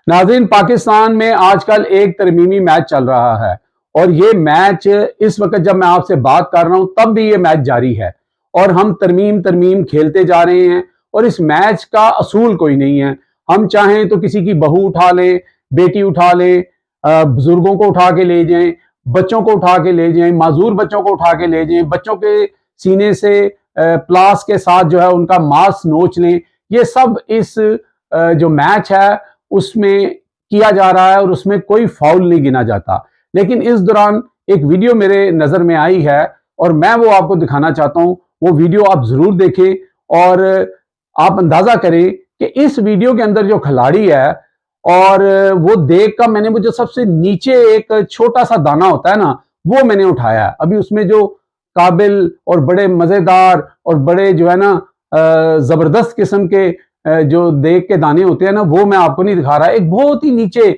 नाज़रीन, पाकिस्तान में आजकल एक तरमीमी मैच चल रहा है और ये मैच इस वक्त जब मैं आपसे बात कर रहा हूं तब भी ये मैच जारी है और हम तरमीम खेलते जा रहे हैं और इस मैच का असूल कोई नहीं है। हम चाहें तो किसी की बहू उठा लें, बेटी उठा लें, बुजुर्गों को उठा के ले जाएं, बच्चों को उठा के ले जाएं, माजूर बच्चों को उठा के ले जाएं, बच्चों के सीने से प्लास के साथ जो है उनका मांस नोच लें। ये सब इस जो मैच है उसमें किया जा रहा है और उसमें कोई फाउल नहीं गिना जाता। लेकिन इस दौरान एक वीडियो मेरे नजर में आई है और मैं वो आपको दिखाना चाहता हूं। वो वीडियो आप जरूर देखें और आप अंदाजा करें कि इस वीडियो के अंदर जो खिलाड़ी है और वो देख कर मैंने वो जो सबसे नीचे एक छोटा सा दाना होता है ना वो मैंने उठाया है। अभी उसमें जो काबिल और बड़े मजेदार और बड़े जो है ना जबरदस्त किस्म के जो देख के दाने होते हैं ना वो मैं आपको नहीं दिखा रहा। एक बहुत ही नीचे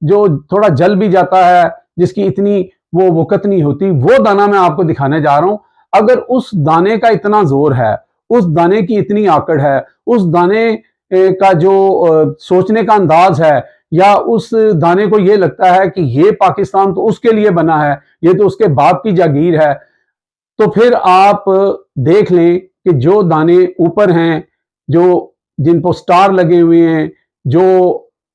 जो थोड़ा जल भी जाता है, जिसकी इतनी वो वक़्त नहीं होती, वो दाना मैं आपको दिखाने जा रहा हूं। अगर उस दाने का इतना जोर है, उस दाने की इतनी आकड़ है, उस दाने का जो सोचने का अंदाज है, या उस दाने को ये लगता है कि ये पाकिस्तान तो उसके लिए बना है, ये तो उसके बाप की जागीर है, तो फिर आप देख लें कि जो दाने ऊपर हैं, जो जिन पर स्टार लगे हुए हैं, जो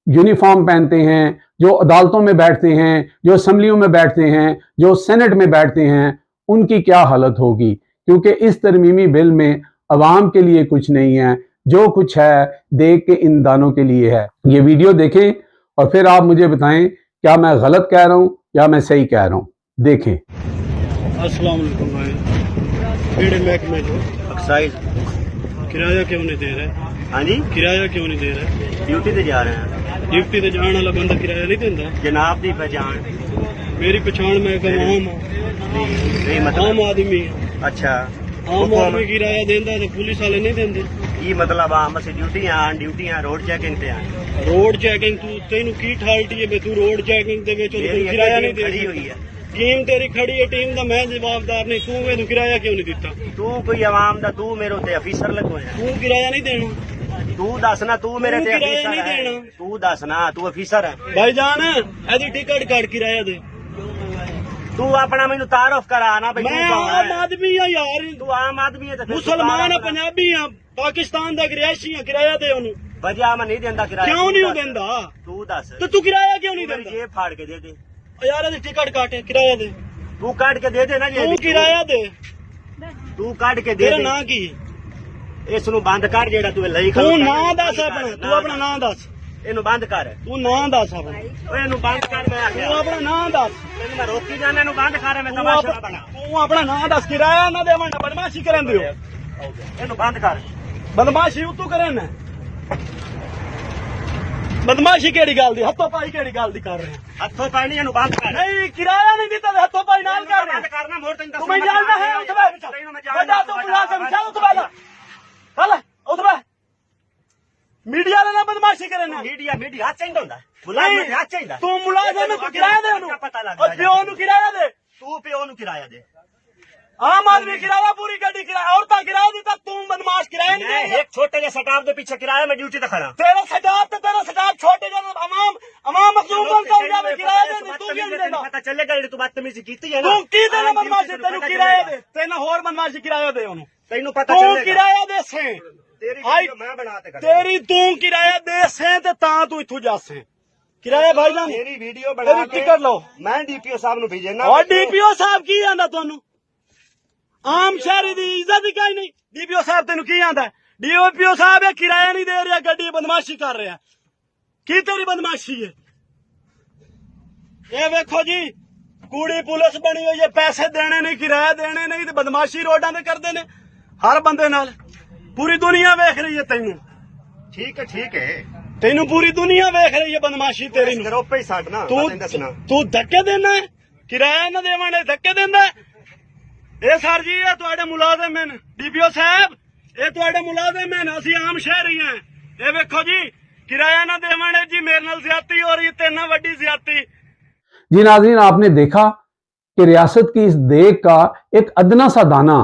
यूनिफॉर्म पहनते हैं, जो अदालतों में बैठते हैं, जो असम्बलियों में बैठते हैं, जो सेनेट में बैठते हैं, उनकी क्या हालत होगी। क्योंकि इस तरमीमी बिल में अवाम के लिए कुछ नहीं है, जो कुछ है देख के इन दानों के लिए है। ये वीडियो देखें और फिर आप मुझे बताएं क्या मैं गलत कह रहा हूं या मैं सही कह रहा हूं। देखें। अस्सलाम वालेकुम भाई, बीड़े महकमे जो एक्साइज किराया क्यों नहीं दे रहे? हाँ जी, किराया क्यों नहीं दे रहे? ड्यूटी ते जा रहे हैं। ड्यूटी ते जाने वाला बंदा किराया नहीं देता? जनाब दी पहचान मेरी पहचान में एक आम नहीं मतलब आम आदमी। अच्छा, आम आदमी किराया देता तो पुलिस वाले नहीं देंगे? ये मतलब आम से ड्यूटियां रोड चेकिंग ते आए। रोड चेकिंग तू तेन की ठालटी है तू रोड चेकिंग दे किराया नहीं दे रही हुई है। टीम तेरी खड़ी है, टीम का मैं जवाबदार नहीं, तू मैनू किराया क्यों नहीं दिता? तू कोई आवाम दा, तू मेरे उत्ते अफीसर लगो है। तू किराया नहीं देना? तू दसना, तू मेरे ते अफीसर है। तू दसना, तू अफीसर है। भाईजान एदी टिकट काट किराया दे। तू अपना मैनू तारुफ करा ना भाई। मैं आम आदमी हां यार। तू आम आदमी है तो मुसलमान है, पंजाबी है, पाकिस्तान दा रिहायशी है, किराया दे ओनू। वजह मैं नहीं देंदा किराया। क्यों नहीं देंदा? तू दस। तो तू किराया क्यों नहीं देंदा? जेब फाड़ के दे दे यार, टिकट काटे किराया दे। तू काट के दे दे ना, तू किराया दे, तू काट के दे। तेरा नाम की? इस नु बंद कर जेड़ा तू लई खा। तू नाम दस अपना, तू अपना नाम दस। इनु बंद कर, तू नाम दस अपना। ओए इनु बंद कर, मैं आखिया तू अपना नाम दस। तेन मैं रोकी जाने, इनु बंद कर, मैं तमाशा बना। तू अपना नाम दस, किराया ना देवा ना बदमाशी करन दियो। इनु बंद कर, बदमाशी तू करन ना। बदमाशी केड़ी गल दी, हथों पाई केड़ी गल दी कर रहे हैं? हथों पाई नहीं, बंद कर। नहीं किराया नहीं दिता, हथों पाई नाल कर रहे हैं। बंद करना मोर तैਨੂੰ तू मैं जानना है। उठ बैठ, बड़ा तू बुला के बिठा। उठ बैठ, चल उठ बैठ। मीडिया वाला ना बदमाशी करे ना। मीडिया हाथ चाहिए होता है, मुलाजिम हाथ चाहिए। तू मुलाजिम है, तू किराया दे ओनू। पता लग गया, प्यो नु किराया दे। तू प्यो नु किराया दे। आम आदमी किराया, पूरी गाड़ी किराया, औरतां किराया देता, तू बदमाश किराया नहीं दे। एक छोटे जे स्टाफ दे पीछे किराया मैं ड्यूटी ते खड़ा। तेरा स्टाफ छोटे जे अवाम मखदूम बनता हो जावे, किराया दे तू क्यों नहीं देना? पता चलेगा जे तू बदतमीजी कीती है ना। तू की देना बदमाशी? तेनू किराया दे, तेना होर बदमाशी किराया दे ओनू। तेनू पता चलेगा तू किराया दे से। तेरी वीडियो मैं बनाते कर तेरी तू किराया दे से ते तां तू इथों जासे किराया। भाईजान तेरी वीडियो बना के टिकट लो, मैं डीपीओ साहब नु भेजना। और डीपीओ साहब की आंदा तोनू? आम शहरी दी इज्जत ही नहीं। डीपीओ साहब तेन की आंदा? डीपीओ साहब किराया नहीं दे रहा, गड्डी बदमाशी कर रहा। की तेरी बदमाशी है? ये वेखो जी, कूड़ी पुलिस बनी हुई है, पैसे देने नहीं, किराया देने नहीं, तो बदमाशी रोडा ते करते ने हर बंदे नाल। पूरी दुनिया वेख रही है तेनू। ठीक है तेनू पूरी दुनिया वेख रही है बदमाशी तेरी। तू धक्के देना है, किराया ना देवाने धक्के देना है। ਇਹ ਸਰ ਜੀ ਇਹ ਤੁਹਾਡੇ ਮੁਲਾਜ਼ਮ ਹਨ, ਡੀਪੀਓ ਸਾਹਿਬ ਇਹ ਤੁਹਾਡੇ ਮੁਲਾਜ਼ਮ ਹਨ, ਅਸੀਂ ਆਮ ਸ਼ਹਿਰੀ ਹਾਂ। ਇਹ ਵੇਖੋ ਜੀ किराया ना देवाने जी, मेरे नाल ज्यादती हो रही है, तेरे नाल वड्डी ज्यादती। जी नाज़रीन, आपने देखा कि रियासत की इस देग का एक अदना सा दाना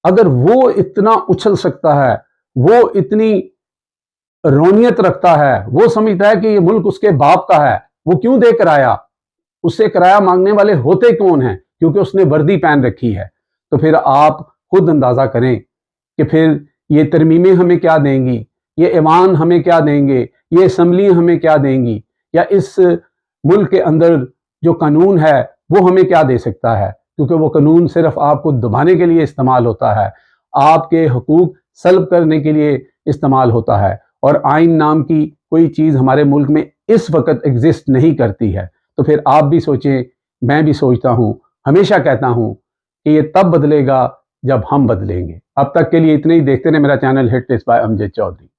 अगर वो इतना उछल सकता है, वो इतनी रौनियत रखता है, वो समझता है कि ये मुल्क उसके बाप का है, वो क्यों दे किराया? उससे किराया मांगने वाले होते कौन हैं? क्योंकि उसने वर्दी पहन रखी है। तो फिर आप खुद अंदाजा करें कि फिर ये तरमीमें हमें क्या देंगी, ये ऐवान हमें क्या देंगे, ये असम्बली हमें क्या देंगी, या इस मुल्क के अंदर जो कानून है वो हमें क्या दे सकता है? क्योंकि वो कानून सिर्फ आपको दबाने के लिए इस्तेमाल होता है, आपके हकूक सल्ब करने के लिए इस्तेमाल होता है, और आइन नाम की कोई चीज़ हमारे मुल्क में इस वक्त एग्जिस्ट नहीं करती है। तो फिर आप भी सोचें, मैं भी सोचता हूँ, हमेशा कहता हूँ कि ये तब बदलेगा जब हम बदलेंगे। अब तक के लिए इतने ही। देखते रहे मेरा channel hit list by Amjad Chaudhary.